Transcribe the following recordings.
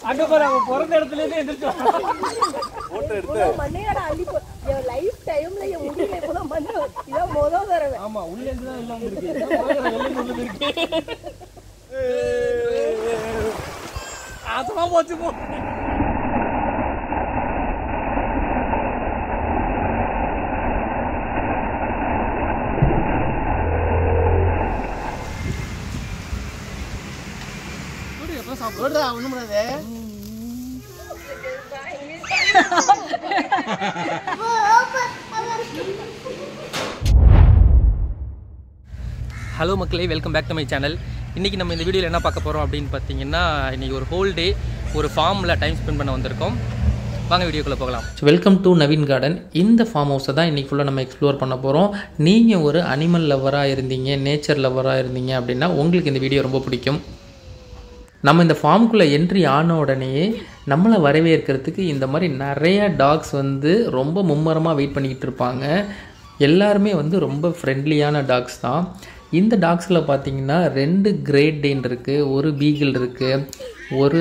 அங்க பாரு அவன் பிறந்த இடத்துல இருந்து எந்திரிச்சு போட்டோ எடுத்து மண்ணையோட அள்ளி என் லைஃப் டைம்ல என் முடியல போல மண்ணு இதான் முதல் தடவை. ஆமா உள்ள இருந்து தான் எல்லாம் இருக்கு. அதெல்லாம் போச்சு போ. சாப்பிடுறா ஒண்ணும் பண்ணாதே. ஹலோ மக்களே, welcome back to my channel. இன்றைக்கி நம்ம இந்த வீடியோவில் என்ன பார்க்க போகிறோம் அப்படின்னு பார்த்தீங்கன்னா, இன்றைக்கி ஒரு ஹோல் டே ஒரு ஃபார்மில் டைம் ஸ்பெண்ட் பண்ண வந்திருக்கோம். வாங்க வீடியோக்குள்ளே போகலாம். Welcome to Naveen garden. இந்த ஃபார்ம் ஹவுஸை தான் இன்றைக்கி ஃபுல்லாக நம்ம எக்ஸ்ப்ளோர் பண்ண போகிறோம். நீங்கள் ஒரு அனிமல் லவராக இருந்தீங்க, நேச்சர் லவராக இருந்தீங்க அப்படின்னா உங்களுக்கு இந்த வீடியோ ரொம்ப பிடிக்கும். நம்ம இந்த ஃபார்முக்குள்ளே என்ட்ரி ஆன உடனேயே நம்மளை வரவேற்கிறதுக்கு இந்த மாதிரி நிறையா டாக்ஸ் வந்து ரொம்ப மும்மரமாக வெயிட் பண்ணிக்கிட்டு இருப்பாங்க. எல்லாருமே வந்து ரொம்ப ஃப்ரெண்ட்லியான டாக்ஸ் தான். இந்த டாக்ஸில் பார்த்திங்கன்னா 2 கிரேட் டேன் இருக்குது, ஒரு பீகிள் இருக்குது, ஒரு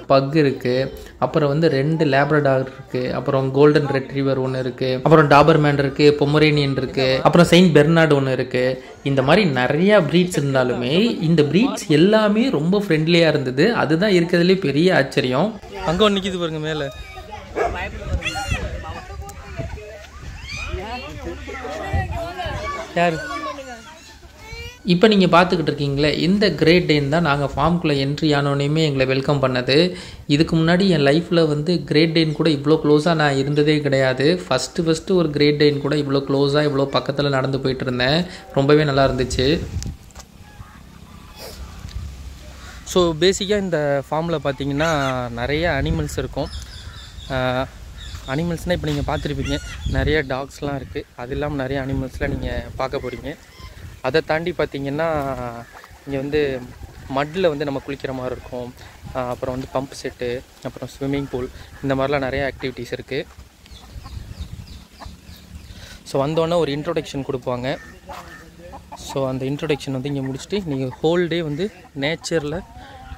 பக் இருக்குது, அப்புறம் வந்து 2 லேப்ரடார் இருக்குது, அப்புறம் கோல்டன் ரெட்ரீவர் ஒன்று இருக்குது, அப்புறம் டாபர்மேன் இருக்குது, பொமரேனியன் இருக்குது, அப்புறம் செயின்ட் பெர்னார்டு ஒன்று இருக்குது. இந்த மாதிரி நிறையா ப்ரீட்ஸ் இருந்தாலுமே இந்த ப்ரீட்ஸ் எல்லாமே ரொம்ப ஃப்ரெண்ட்லியாக இருந்தது. அதுதான் இருக்கிறதுலே பெரிய ஆச்சரியம். அங்கே ஒன்று நிற்கிது பாருங்க மேலே. யார் இப்போ நீங்கள் பார்த்துக்கிட்டு இருக்கீங்களே, இந்த கிரேட் டேன் தான் நாங்கள் ஃபார்முக்குள்ளே என்ட்ரி ஆனோடனே எங்களை வெல்கம் பண்ணது. இதுக்கு முன்னாடி என் லைஃப்பில் வந்து கிரேட் டேன் கூட இவ்வளோ க்ளோஸாக நான் இருந்ததே கிடையாது. ஃபஸ்ட்டு ஒரு கிரேட் டேன் கூட இவ்வளோ க்ளோஸாக இவ்வளோ பக்கத்தில் நடந்து போயிட்டு இருந்தேன். ரொம்பவே நல்லா இருந்துச்சு. ஸோ பேசிக்காக இந்த ஃபார்மில் பார்த்தீங்கன்னா நிறைய அனிமல்ஸ் இருக்கும். அனிமல்ஸ்னால் இப்போ நீங்கள் பார்த்துருப்பீங்க, நிறைய டாக்ஸ்லாம் இருக்குது. அது இல்லாமல் நிறைய அனிமல்ஸ்லாம் நீங்கள் பார்க்க போகிறீங்க. அதை தாண்டி பார்த்திங்கன்னா இங்கே வந்து மட்டில் வந்து நம்ம குளிக்கிற மாதிரி இருக்கும். அப்புறம் வந்து பம்ப் செட்டு, அப்புறம் ஸ்விம்மிங் பூல், இந்த மாதிரிலாம் நிறைய ஆக்டிவிட்டீஸ் இருக்குது. ஸோ வந்தோடனே ஒரு இன்ட்ரோடக்ஷன் கொடுப்பாங்க. ஸோ அந்த இன்ட்ரோடக்ஷன் வந்து இங்கே முடிச்சுட்டு நீங்கள் ஹோல் டே வந்து நேச்சரில்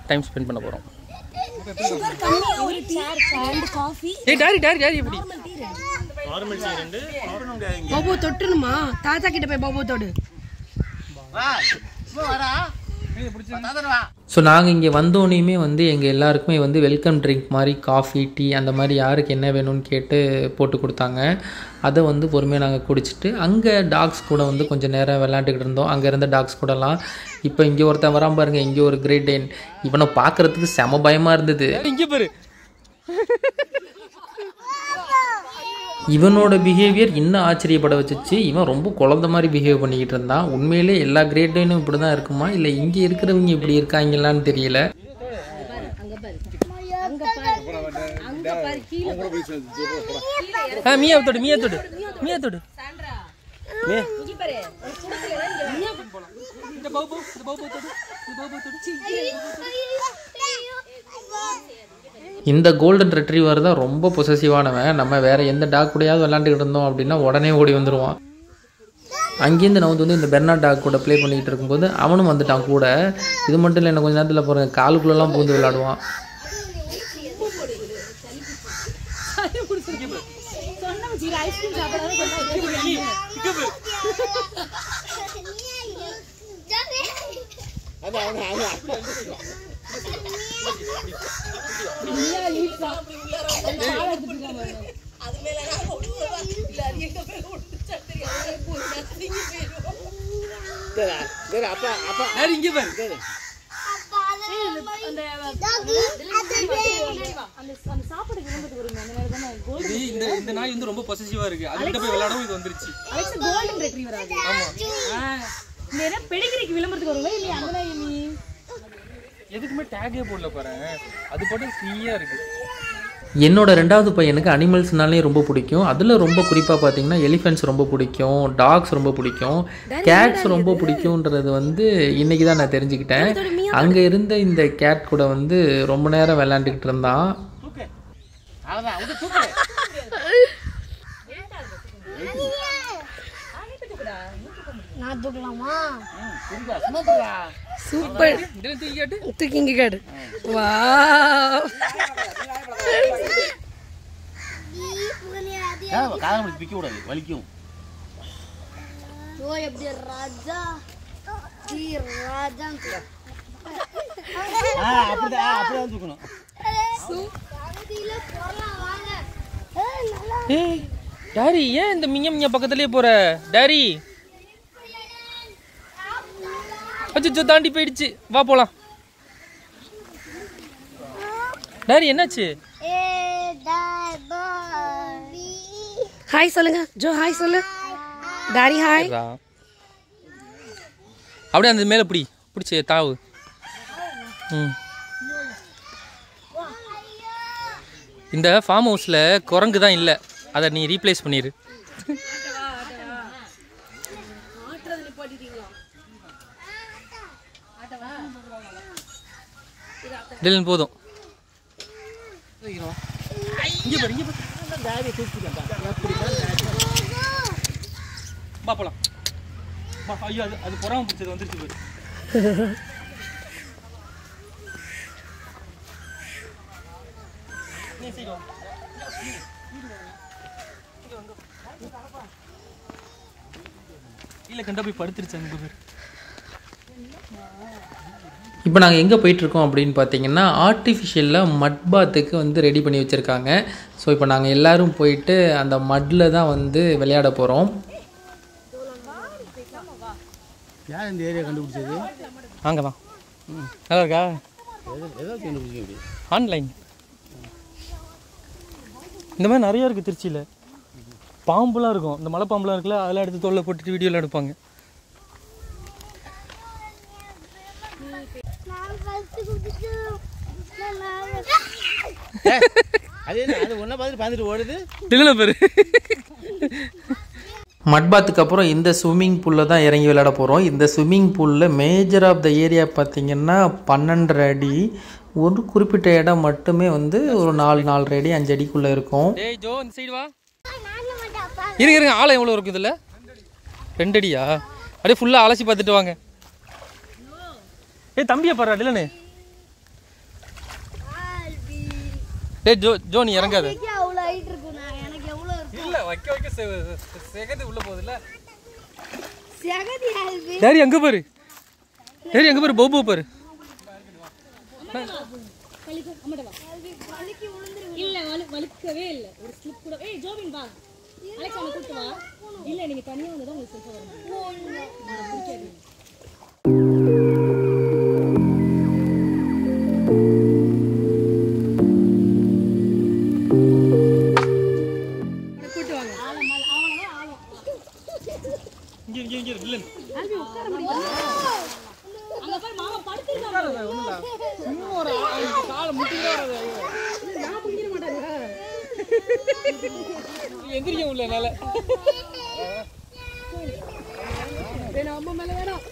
டைம் ஸ்பெண்ட் பண்ண போகிறோம். பாபு தொட்டுணுமா? தாத்தா கிட்ட போய் பாபு தொடு. ஸோ நாங்கள் இங்கே வந்தோடனேயுமே வந்து எங்கள் எல்லாருக்குமே வந்து வெல்கம் ட்ரிங்க் மாதிரி காஃபி, டீ அந்த மாதிரி யாருக்கு என்ன வேணும்னு கேட்டு போட்டு கொடுத்தாங்க. அதை வந்து பொறுமையாக நாங்கள் குடிச்சிட்டு அங்கே டாக்ஸ் கூட வந்து கொஞ்சம் நேரம் விளையாண்டுக்கிட்டு இருந்தோம். அங்கே இருந்த டாக்ஸ் கூடலாம். இப்போ இங்கே ஒருத்தன் வரான் பாருங்க, இங்கே ஒரு கிரேட் டேன். இவனை பார்க்குறதுக்கு செம பயமாக இருந்தது. இங்கே பாரு, இவனோட பிஹேவியர் இன்னும் ஆச்சரியப்பட வச்சிச்சு. இவன் ரொம்ப குழந்த மாதிரி பிஹேவ் பண்ணிக்கிட்டு இருந்தான். உண்மையிலே எல்லா கிரேட் டேனும் இப்படி தான் இருக்குமா, இல்லை இங்கே இருக்கிறவங்க இப்படி இருக்காங்களான்னு தெரியல. மியாத்தோடு இந்த கோல்டன் ரெட்ரீவர் தான் ரொம்ப பொசசிவானவன். நம்ம வேறு எந்த டாக் கூடயாவது விளாண்டுக்கிட்டு இருந்தோம் அப்படின்னா உடனே ஓடி வந்துடுவான். அங்கேருந்து நான் வந்து இந்த பெர்னார்ட் டாக் கூட ப்ளே பண்ணிக்கிட்டு இருக்கும்போது அவனும் வந்துட்டான் கூட. இது மட்டும் இல்லை, என்ன கொஞ்சம் நேரத்தில் பாருங்கள் காலுக்குள்ளெல்லாம் பூந்து விளாடுவான். இந்த நாய் வந்து ரொம்ப பொசசிவா இருக்கு. அதுகிட்ட போய் விளையாடவும் இது வந்துருச்சு. Golden retriever. ஆமா, நேரா பெடிகிரிக்கு விளம்பரத்துக்கு வருவே இல்ல. அந்த நாய் நீ எதுக்குமே டேகே போடல பாரு, அது போட்டு ஃப்ரீயா இருக்கு. என்னோட 2வது பையனுக்கு அனிமல்ஸ்னாலே ரொம்ப பிடிக்கும். அதில் ரொம்ப குறிப்பாக பார்த்தீங்கன்னா எலிஃபென்ட்ஸ் ரொம்ப பிடிக்கும், டாக்ஸ் ரொம்ப பிடிக்கும், கேட்ஸ் ரொம்ப பிடிக்கும்ன்றது வந்து இன்றைக்கி தான் நான் தெரிஞ்சுக்கிட்டேன். அங்கே இருந்த இந்த கேட் கூட வந்து ரொம்ப நேரம் விளையாண்டுக்கிட்டு இருந்தான். நான் தூக்கலாமா? சூப்பர். தூக்கி இங்க காடு. வாவ். காலம் பிக்க கூடாது, வலிக்கும். ஓ எப்படி ராஜா ராஜா அப்படிதான் தூக்கணும். ஏய் டாரி, ஏன் இந்த மிங்க மிங்க பக்கத்துலயே போற டாரி? அச்சோ தாண்டி போயிடுச்சு. வா போலாம். டாரி என்னாச்சு? ஹாய் சொல்லுங்க ஜோ. ஹாய் சொல்லு டாரி. ஹாய். அப்படியே அந்த மேலே பிடிச்சி தாவு. இந்த ஃபார்ம் ஹவுஸில் குரங்கு தான் இல்லை, அதை நீ ரீப்ளேஸ் பண்ணிடு. டிலன் போதும். வா போலாம். ஐயோ அது புறாம பிடிச்சது வந்துருச்சு போய். இல்லை கண்டா போய் படுத்துருச்சு அங்கே பேர். இப்போ நாங்கள் எங்கே போயிட்டுருக்கோம் அப்படின்னு பார்த்தீங்கன்னா, ஆர்டிஃபிஷியலில் மட் பாத்துக்கு வந்து ரெடி பண்ணி வச்சுருக்காங்க. ஸோ இப்போ நாங்கள் எல்லோரும் போயிட்டு அந்த மட்டில் தான் வந்து விளையாட போகிறோம். யார் இந்த ஏரியா கண்டுபிடிச்சது? வாங்க வா. நல்லா இருக்கா? ஏதோ கண்டுபிடிக்க ஆன்லைன் இந்த மாதிரி நிறையா இருக்குது திருச்சியில். பாம்புலாம் இருக்கும், இந்த மலை பாம்புலாம் இருக்குல்ல, அதெல்லாம் எடுத்து தோளில் போட்டுட்டு வீடியோலாம் எடுப்பாங்க. மட்பாத்துக்கு அப்புறம் இந்த ஸ்விம்மிங் பூலில் தான் இறங்கி விளையாட போகிறோம். இந்த ஸ்விம்மிங் பூலில் மேஜர் ஆஃப் த ஏரியா பார்த்திங்கன்னா 12 அடி. ஒரு குறிப்பிட்ட இடம் மட்டுமே வந்து ஒரு 4 அடி 5 அடிக்குள்ளே இருக்கும். இருங்க ஆழம் எவ்வளோ இருக்குது இதில்? 2 அடியா? அப்படியே ஃபுல்லாக அலசி பார்த்துட்டு வாங்க. தம்பியை பாரு இல்லைன்னு. ஜோ நீ இறங்காத. இல்லை வைக்க செகதி உள்ள போகுதுல்ல. டேரி அங்கே பாரு, டேரி அங்கே பாரு, போபோ பாரு. இல்ல வலிக்கவே இல்ல, ஒரு ஸ்லிப் கூட. ஏய் ஜோபின் வா, அலெக்ஸ் அவனை கூட்டி வா. இல்ல நீங்க தனியா வந்தா உங்களுக்கு செல்ஃபா வரும். எந்திரிக்க முடியல என்னால. அம்மா மேல வேணாம்.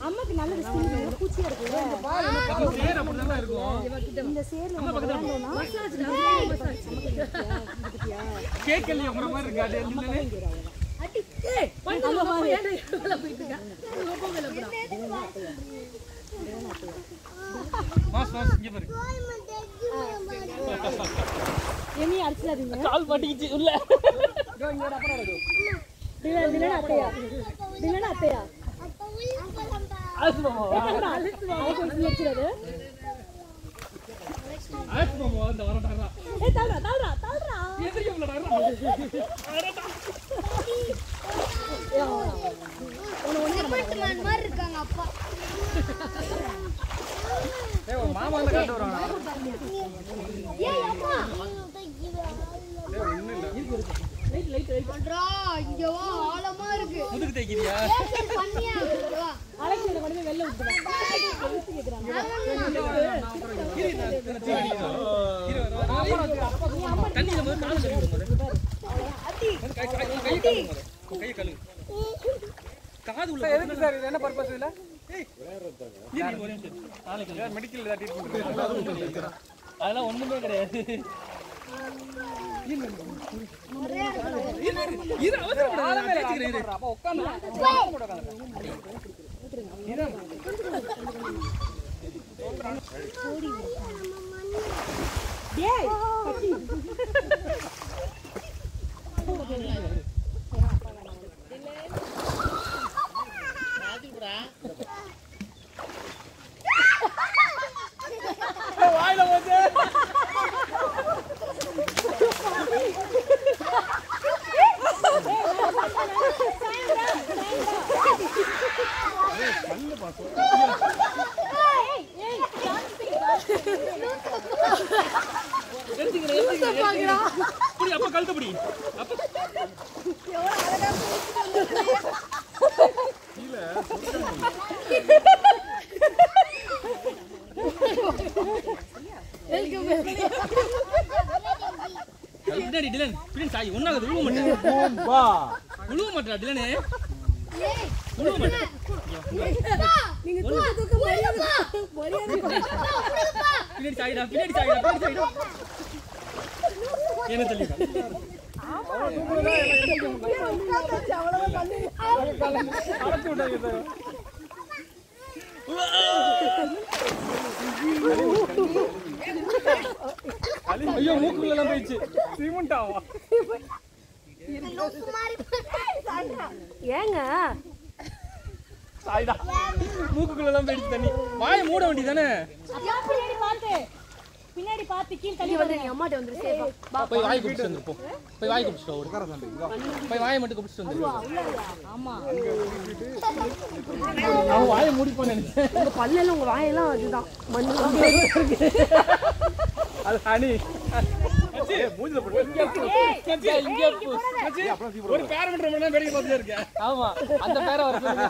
அம்மாக்கு நல்ல பூச்சியா இருக்குல்ல, இந்த சேர்ல கேக்கலையே அப்புறம் மாதிரி இருக்காது. கால் மாட்டிக்கிச்சு உள்ள. அத்தையா இருக்காங்க அப்பா. மாமா காட்டு வராங்க. ஏய் அம்மா அட்ரா இங்க வா ஆழமா இருக்கு முதுகு தேய்க்கிறியா பண்ணியா வா அலெக்ஸ் இத கொண்டு வெளில விட்டுடா தண்ணியில போய் காலை கழுவி விடுங்க கை கழுவு காது உள்ள எதுக்கு சார் இது என்ன பர்பஸ் இல்ல மெடிக்கல் அதெல்லாம் ஒண்ணுமே கிடையாது வாயில வந்து அப்ப கழுத்தபடி அப்ப பின்னாடி டிலன் பின்னாடி சாய் ஒன்னாக உழுவ மாட்டேன் உழுவ மாட்டா டிலனே உழுவ மாட்டேன் நீங்க தூக்க மரியாதை பின்னாடி சாய்டா பின்னாடி சாய்டா பின்னாடி சாய்டா என்ன சொல்லிடா ஐயோ மூக்குள்ள எல்லாம் போயிடுச்சு சிமெண்ட் ஆவா ஏங்க சாய்டா மூக்குள்ள எல்லாம் போயிடுச்சு தண்ணி வாயை மூட வேண்டியதானே பின்னாடி பாத்து கீழ தள்ளி வந்து நீ அம்மாட்ட வந்துரு சேவா போய் வாய் குடிச்சிட்டு வந்து போ போய் வாய் குடிச்சிட்டு வா போய் வாயை மட்டும் குடிச்சிட்டு வந்து ஆமா அவ வாயை மூடி போன்னு நினைச்சேன் உங்க பல்லெல்லாம் உங்க வாயெல்லாம் அதுதான் மண்ணு அது ஹனி மூஞ்சில போடு இங்க ஒரு பேரமீட்டர் மட்டும் வேடிக்கை பார்த்துட்டே இருக்கேன் ஆமா அந்த பேரை வர சொல்லுங்க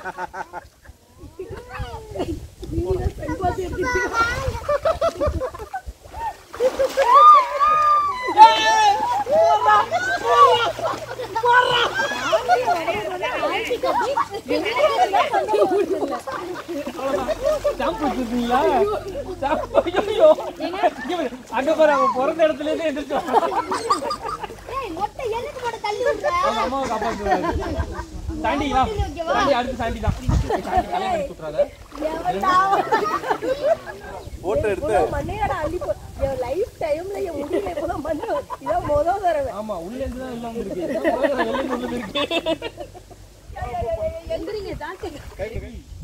அங்க பாரு அவன் பிறந்த இடத்துல இருந்து எந்திரிச்சோம் அம்மாவை காப்பாற்றுவாரு சாண்டிங்களா சாண்டி அடுத்து சாண்டி தான் கல்யாணம் சுற்றுறாத போட்டோ எடுத்து மண்ணையோட அள்ளி லைஃப் டைம்ல என் முடியல போல மண்ணு இதான் முதல் தடவை ஆமா உள்ள இருந்து தான் எல்லாம் இருக்கு எந்திரிங்க தாங்க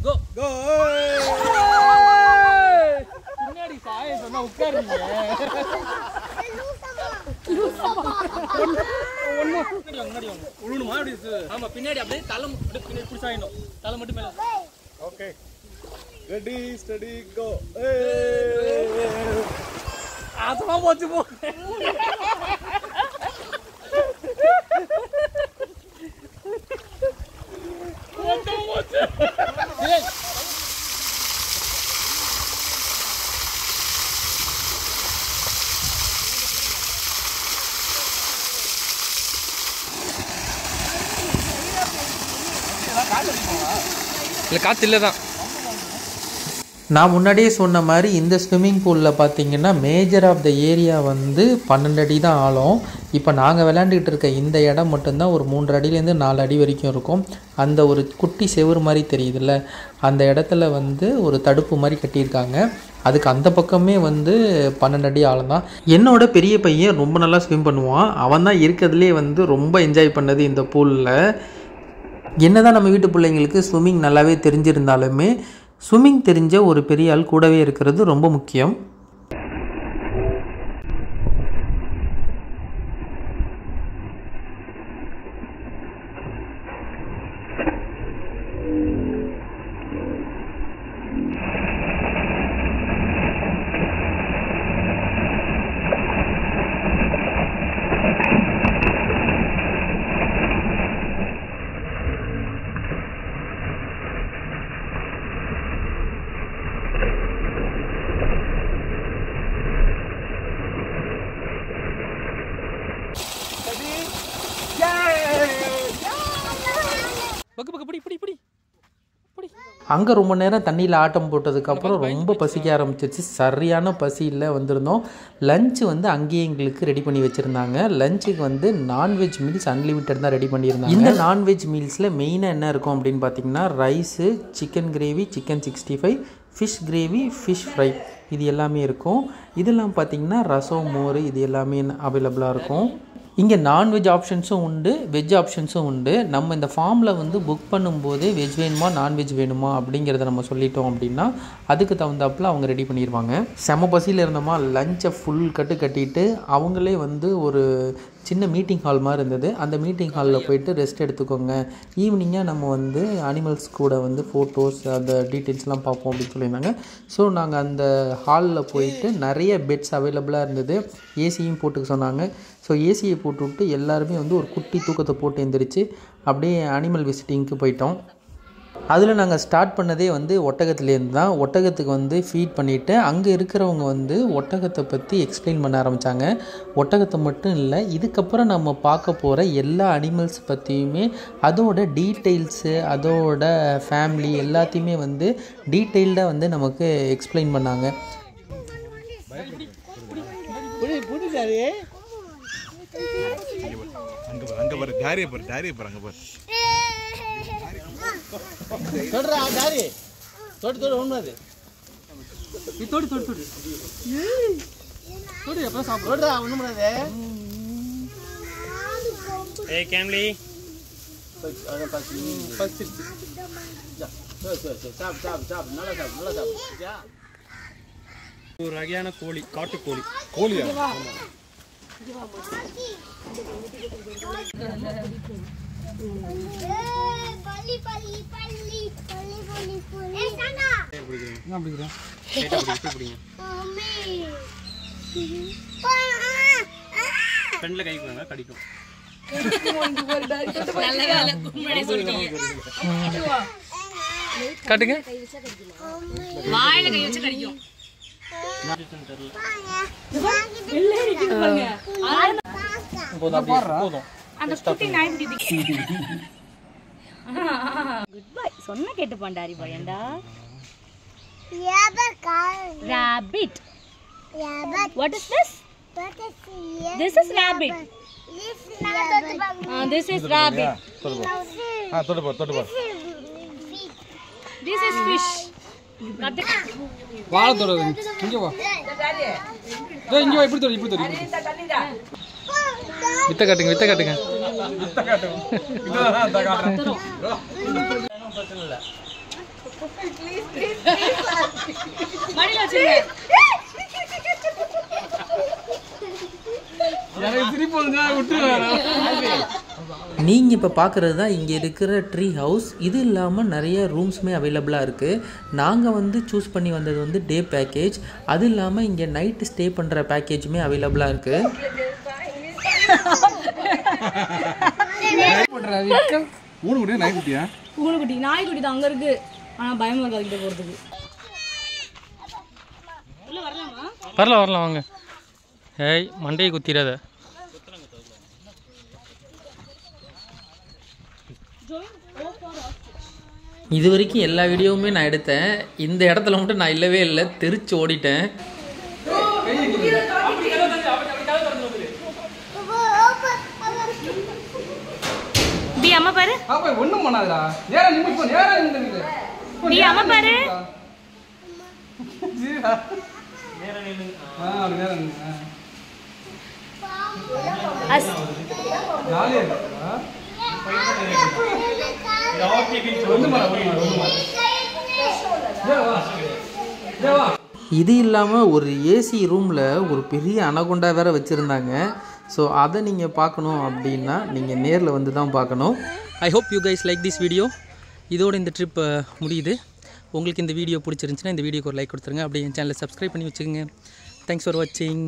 கோ கோ பின்னாடி சாய சொன்னா உட்காருங்க முன்னாடி வாங்க உழுணுமா அப்படி ஆமா பின்னாடி அப்படியே தலை பின்னாடி புடிச்சு ஆயிடும் தலை மட்டும் மேல ஓகே ரெடி ஸ்டடி கோ அதெல்லாம் போச்சு போ இல்லை காற்று இல்லை தான். நான் முன்னாடியே சொன்ன மாதிரி இந்த ஸ்விம்மிங் பூலில் பார்த்தீங்கன்னா மேஜர் ஆஃப் த ஏரியா வந்து 12 அடி தான் ஆழம். இப்போ நாங்கள் விளையாண்டுக்கிட்டு இருக்க இந்த இடம் மட்டும்தான் ஒரு 3 அடியிலேருந்து 4 அடி வரைக்கும் இருக்கும். அந்த ஒரு குட்டி செவுறு மாதிரி தெரியுதுல்ல, அந்த இடத்துல வந்து ஒரு தடுப்பு மாதிரி கட்டியிருக்காங்க. அதுக்கு அந்த பக்கமே வந்து 12 அடி ஆழம் தான். என்னோட பெரிய பையன் ரொம்ப நல்லா ஸ்விம் பண்ணுவான். அவன் தான் இருக்கிறதுலே வந்து ரொம்ப என்ஜாய் பண்ணது இந்த பூலில். என்னதான் நம்ம வீட்டு பிள்ளைங்களுக்கு ஸ்விம்மிங் நல்லாவே தெரிஞ்சிருந்தாலுமே ஸ்விம்மிங் தெரிஞ்ச ஒரு பெரிய ஆள் கூடவே இருக்கிறது ரொம்ப முக்கியம். பக்கு பக்கு பிடி பிடி பிடி பிடி. அங்கே ரொம்ப நேரம் தண்ணியில் ஆட்டம் போட்டதுக்கப்புறம் ரொம்ப பசிக்க ஆரம்பிச்சிச்சு. சரியான பசியில் வந்திருந்தோம். லஞ்சு வந்து அங்கேயே எங்களுக்கு ரெடி பண்ணி வச்சுருந்தாங்க. லஞ்சுக்கு வந்து நான்வெஜ் மீல்ஸ் அன்லிமிட்டட் தான் ரெடி பண்ணியிருந்தாங்க. இந்த நான்வெஜ் மீல்ஸில் மெயினாக என்ன இருக்கும் அப்படின்னு பார்த்தீங்கன்னா rice, chicken gravy, chicken 65, fish gravy, fish fry, இது எல்லாமே இருக்கும். இதெல்லாம் பார்த்திங்கன்னா ரசம், மோர், இது எல்லாமே அவைலபிளாக இருக்கும். இங்கே நான்வெஜ் ஆப்ஷன்ஸும் உண்டு, வெஜ் ஆப்ஷன்ஸும் உண்டு. நம்ம இந்த ஃபார்மில் வந்து புக் பண்ணும்போதே வெஜ் வேணுமா நான்வெஜ் வேணுமா அப்படிங்கிறத நம்ம சொல்லிட்டோம் அப்படின்னா அதுக்கு தகுந்தாப்பில் அவங்க ரெடி பண்ணிடுவாங்க. செம பசியில் இருந்தோமா, லஞ்சை ஃபுல் கட்டிட்டு அவங்களே வந்து ஒரு சின்ன மீட்டிங் ஹால் மாதிரி இருந்தது. அந்த மீட்டிங் ஹாலில் போயிட்டு ரெஸ்ட் எடுத்துக்கோங்க, ஈவினிங்காக நம்ம வந்து அனிமல்ஸ் கூட வந்து ஃபோட்டோஸ் அந்த டீட்டெயில்ஸ்லாம் பார்ப்போம் அப்படின்னு சொல்லியிருந்தாங்க. ஸோ நாங்கள் அந்த ஹாலில் போயிட்டு நிறைய பெட்ஸ் அவைலபிளாக இருந்தது. ஏசியும் போட்டுக்க சொன்னாங்க. ஸோ ஏசியை போட்டுவிட்டு எல்லாருமே வந்து ஒரு குட்டி தூக்கத்தை போட்டு எழுந்திரிச்சு அப்படியே அனிமல் விசிட்டிங்க்கு போயிட்டோம். அதில் நாங்கள் ஸ்டார்ட் பண்ணதே வந்து ஒட்டகத்துலேருந்து தான். ஒட்டகத்துக்கு வந்து ஃபீட் பண்ணிவிட்டு அங்கே இருக்கிறவங்க வந்து ஒட்டகத்தை பற்றி எக்ஸ்பிளைன் பண்ண ஆரம்பித்தாங்க. ஒட்டகத்தை மட்டும் இல்லை, இதுக்கப்புறம் நம்ம பார்க்க போகிற எல்லா அனிமல்ஸ் பற்றியுமே அதோட டீட்டெயில்ஸு, அதோட ஃபேமிலி எல்லாத்தையுமே வந்து டீட்டெயில்டாக வந்து நமக்கு எக்ஸ்பிளைன் பண்ணாங்க. அங்க பாரு டாரியை பாரு அங்க பாரு. தொடுறா டாரி, தொடு ஒண்ணாது. தொடு எப்போ சாப்பிடு. தொடுறா ஒண்ணும் பண்ணாதே. ஏய் கேம்லி சாப்பிடு நல்லா சாப்பிடு. ஒரு வகையான கோழி, காட்டுக்கோழி. கோழியா? ஃப்ரெண்ட்ல கை கொடுங்க, கடிக்கும். காட்டுங்க. வாயில கை வச்சு கடிக்கும். அந்த குட்டி நாய்க்குட்டி குட் பை சொன்ன கேட்டு Bhandari பையன்டா. Rabbit. What is this? This is rabbit. This is rabbit. தொடு பாரு. This is fish. வாழ தொடுறது இங்கே வா. இங்கே வா, இப்படி தொடு. வித்த காட்டுங்க. இதுதான் காட்டுறேன். பிரச்சனை இல்லை. மடியில வச்சுங்க. நீங்கள் இப்போ பார்க்குறது தான் இங்கே இருக்கிற ட்ரீ ஹவுஸ். இது இல்லாமல் நிறைய ரூம்ஸுமே அவைலபிளாக இருக்குது. நாங்கள் வந்து சூஸ் பண்ணி வந்தது வந்து டே பேக்கேஜ். அது இல்லாமல் இங்கே நைட்டு ஸ்டே பண்ணுற பேக்கேஜுமே அவைலபிளாக இருக்குது. பூனைக்குட்டி நாய்க்குட்டி தான் அங்கே இருக்குது. ஆனால் பயமாக இருக்கு அதுக்கிட்ட போகிறதுக்கு. வரலாம் வாங்க. ஏய் மண்டையை குத்திராத. இது வரைக்கும் எல்லா வீடியோவுமே நான் எடுத்தேன். இந்த இடத்துல மட்டும் நான் இல்லவே இல்லை, தெரிச்சு ஓடிட்டேன். அம்மா பாரு, ஒண்ணும் பண்ணாதடா. நேரா நிமிஷம் நேரா நின்னு. அம்மா பாரு. நேரா நின்னு. நேரா நின்னு. ஜாலியா இருக்கா? இது இல்லாமல் ஒரு ஏசி ரூமில் ஒரு பெரிய அனகொண்டா வேறு வச்சுருந்தாங்க. ஸோ அதை நீங்கள் பார்க்கணும் அப்படின்னா நீங்கள் நேரில் வந்து தான் பார்க்கணும். I hope you guys like this video. இதோடு இந்த ட்ரிப் முடியுது. உங்களுக்கு இந்த வீடியோ பிடிச்சிருந்துச்சுன்னா இந்த வீடியோக்கு ஒரு லைக் கொடுத்துருங்க. அப்படியே என் சேனலை சப்ஸ்கிரைப் பண்ணி வச்சுக்கோங்க. தேங்க்ஸ் ஃபார் வாட்சிங்.